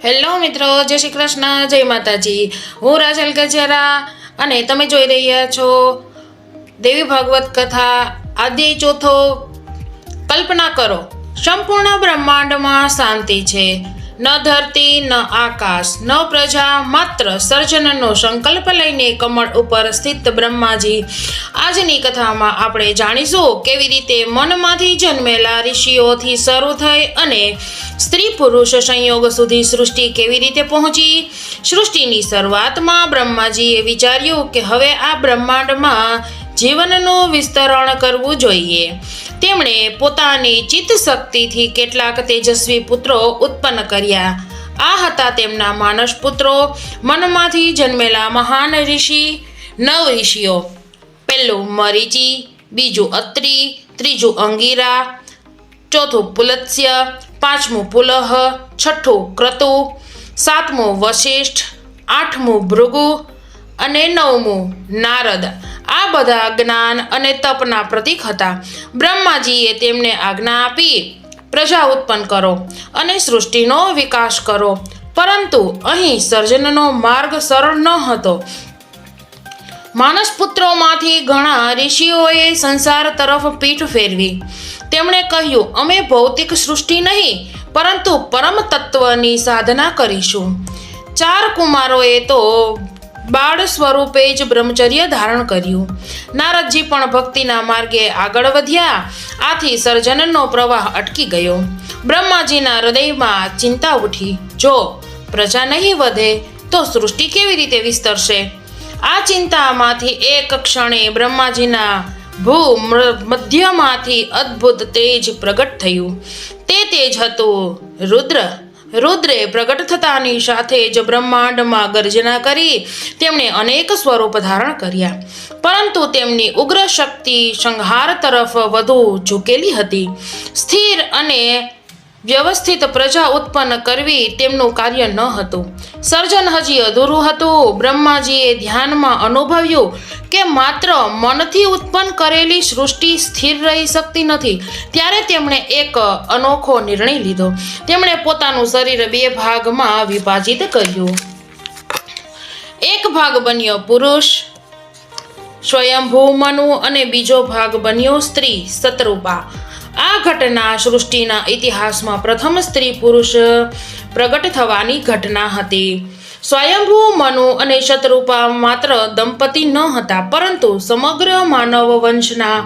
Hello મિત્રો, જય શ્રી કૃષ્ણ, જય માતાજી। હું રાજલ ગજેરા અને તમે જોઈ રહ્યા છો દેવી ભાગવત કથા અધ્યાય ચોથો। કલ્પના કરો, સંપૂર્ણ બ્રહ્માંડમાં શાંતિ છે, ન ધરતી ન આકાશ ન પ્રજા, માત્ર સર્જનનો સંકલ્પ લઈને કમળ ઉપર સ્થિત બ્રહ્માજી। આજની કથામાં આપણે જાણીશું કેવી રીતે મનમાંથી જન્મેલા ઋષિઓથી શરૂ થઈ અને સ્ત્રી પુરુષ સંયોગ સુધી સૃષ્ટિ કેવી રીતે પહોંચી। સૃષ્ટિની શરૂઆતમાં બ્રહ્માજીએ વિચાર્યું કે હવે આ બ્રહ્માંડમાં જીવનનું વિસ્તરણ કરવું જોઈએ। તેમણે પોતાની ચિત્ત શક્તિથી કેટલાક તેજસ્વી પુત્રો ઉત્પન્ન કર્યા। આ હતા તેમના માનસ પુત્રો, મનમાંથી જન્મેલા મહાન ઋષિ। 9 ઋષિઓ, પહેલું મરીચી, બીજું અત્રિ, ત્રીજું અંગીરા, ચોથું પુલત્સ્ય, પાંચમું પુલહ, છઠ્ઠું ક્રતુ, સાતમું વશિષ્ઠ, આઠમું ભૃગુ અને નવમું નારદ। આ બધા જ્ઞાન અને તપના પ્રતીક હતા। બ્રહ્માજીએ તેમને આજ્ઞા આપી, પ્રજા ઉત્પન્ન કરો અને સૃષ્ટિનો વિકાસ કરો, પરંતુ અહીં સર્જનનો માર્ગ સરળ ન હતો। માનસપુત્રોમાંથી ઘણા ઋષિઓએ સંસાર તરફ પીઠ ફેરવી। તેમણે કહ્યું, અમે ભૌતિક સૃષ્ટિ નહીં પરંતુ પરમ તત્વની સાધના કરીશું। 4 કુમારોએ તો બાળ સ્વરૂપે જ બ્રહ્મચર્ય ધારણ કર્યું। નારદજી પણ ભક્તિના માર્ગે આગળ વધ્યા। આથી સર્જનનો પ્રવાહ અટકી ગયો। બ્રહ્માજીના હૃદયમાં ચિંતા ઉઠી, જો પ્રજા નહીં વધે તો સૃષ્ટિ કેવી રીતે વિસ્તરશે? આ ચિંતામાંથી એક ક્ષણે બ્રહ્માજીના ભૂ મધ્યમાંથી અદ્ભુત તેજ પ્રગટ થયું। તે તેજ હતું રુદ્ર। રુદ્રે પ્રગટ થતાની સાથે જ બ્રહ્માંડમાં ગર્જના કરી તેમણે અનેક સ્વરૂપ ધારણ કર્યા, પરંતુ તેમની ઉગ્ર શક્તિ સંહાર તરફ વધુ ઝૂકેલી હતી। સ્થિર અને વ્યવસ્થિત પ્રજા ઉત્પન્ન કરવી તેમનું કાર્ય ન હતું। સર્જન હજી અધૂરું હતું। બ્રહ્માજીએ ધ્યાનમાં અનુભવ્યું કે માત્ર મનથી ઉત્પન્ન કરેલી સૃષ્ટિ સ્થિર રહી શકતી નથી। ત્યારે તેમણે એક અનોખો નિર્ણય લીધો। તેમણે પોતાનું શરીર 2 ભાગમાં વિભાજિત કર્યું। એક ભાગ બન્યો પુરુષ સ્વયંભૂ મનુ અને બીજો ભાગ બન્યો સ્ત્રી શતરૂપા। આ ઘટના સૃષ્ટિના ઇતિહાસમાં પ્રથમ સ્ત્રી પુરુષ પ્રગટ થવાની ઘટના હતી। સ્વયંભૂ મનુ અને શતરૂપા માત્ર દંપતી ન હતા, પરંતુ સમગ્ર માનવ વંશના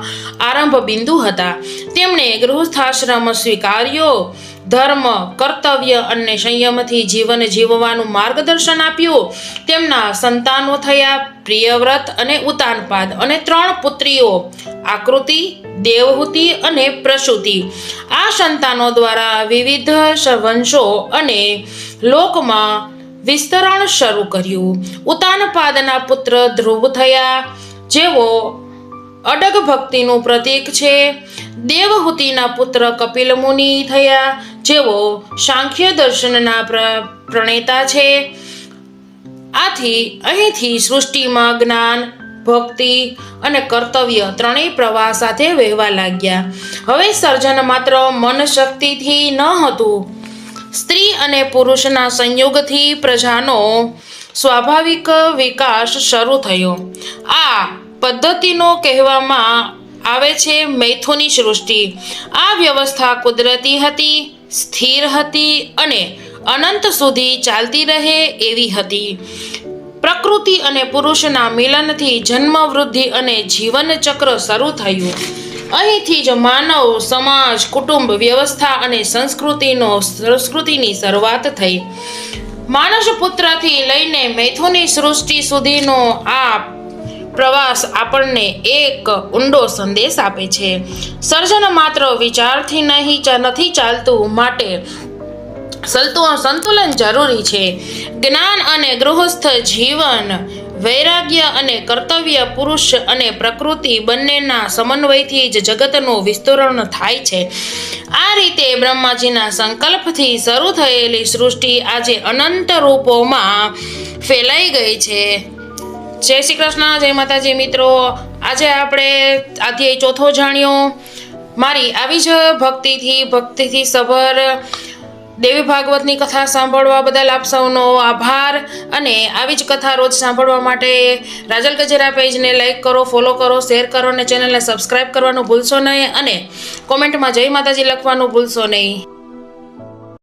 આરંભ બિંદુ હતા। તેમણે ગૃહસ્થાશ્રમ સ્વીકાર્યો, ધર્મ, કર્તવ્ય અને સંયમથી જીવન જીવવાનું માર્ગદર્શન આપ્યું। તેમના સંતાનો થયા પ્રિયવ્રત અને ઉતાનપાદ અને 3 પુત્રીઓ આકૃતિ, દેવહૂતિ અને પ્રસૂતિ। આ સંતાનો દ્વારા વિવિધ વંશો અને લોકમાં વિસ્તરણ શરૂ કર્યું। ઉતાનપાદના પુત્ર ધ્રુવ થયા, જેઓ અડગ ભક્તિનું પ્રતીક છે। દેવહૂતિના પુત્ર કપિલ મુનિ થયા, જેઓ સાંખ્ય દર્શનના પ્રણેતા છે। આથી અહીંથી સૃષ્ટિમાં જ્ઞાન, ભક્તિ અને કર્તવ્ય ત્રણેય પ્રવાહ સાથે વહેવા લાગ્યા। હવે સર્જન માત્ર મન શક્તિથી ન હતું, સ્ત્રી અને પુરુષના સંયોગથી પ્રજાનો સ્વાભાવિક વિકાસ શરૂ થયો। આ પદ્ધતિનો કહેવામાં આવે છે મૈથુની સૃષ્ટિ। આ વ્યવસ્થા કુદરતી હતી, સ્થિર હતી અને અનંત સુધી ચાલતી રહે એવી હતી। પ્રકૃતિ અને પુરુષના મિલનથી જન્મ, વૃદ્ધિ અને જીવન ચક્ર શરૂ થયું। અહીંથી જ માનવ સમાજ, કુટુંબ વ્યવસ્થા અને સંસ્કૃતિની શરૂઆત થઈ। માનસ પુત્રથી લઈને મૈથુની સૃષ્ટિ સુધીનો આ પ્રવાસ આપણને એક ઊંડો સંદેશ આપે છે। સર્જન માત્ર વિચારથી નથી ચાલતું, માટે સંતુલન જરૂરી છે। જ્ઞાન અને ગૃહસ્થ જીવન, વૈરાગ્ય અને કર્તવ્ય, પુરુષ અને પ્રકૃતિ બંનેના સમન્વયથી જ જગતનું વિસ્તરણ થાય છે। આ રીતે બ્રહ્માજીના સંકલ્પથી શરૂ થયેલી સૃષ્ટિ આજે અનંત રૂપોમાં ફેલાઈ ગઈ છે। જય શ્રી કૃષ્ણ, જય માતાજી મિત્રો। આજે આપણે અધ્યાય ચોથો જાણ્યો। મારી આવી જ ભક્તિથી સભર દેવી ભાગવતની કથા સાંભળવા બદલ આપ સૌનો આભાર. અને આવી જ કથા રોજ સાંભળવા માટે રાજલ ગજેરા પેજને લાઈક કરો, ફોલો કરો, શેર કરો અને ચેનલને સબસ્ક્રાઈબ કરવાનું ભૂલશો નહીં. અને કોમેન્ટમાં જય માતાજી લખવાનું ભૂલશો નહીં.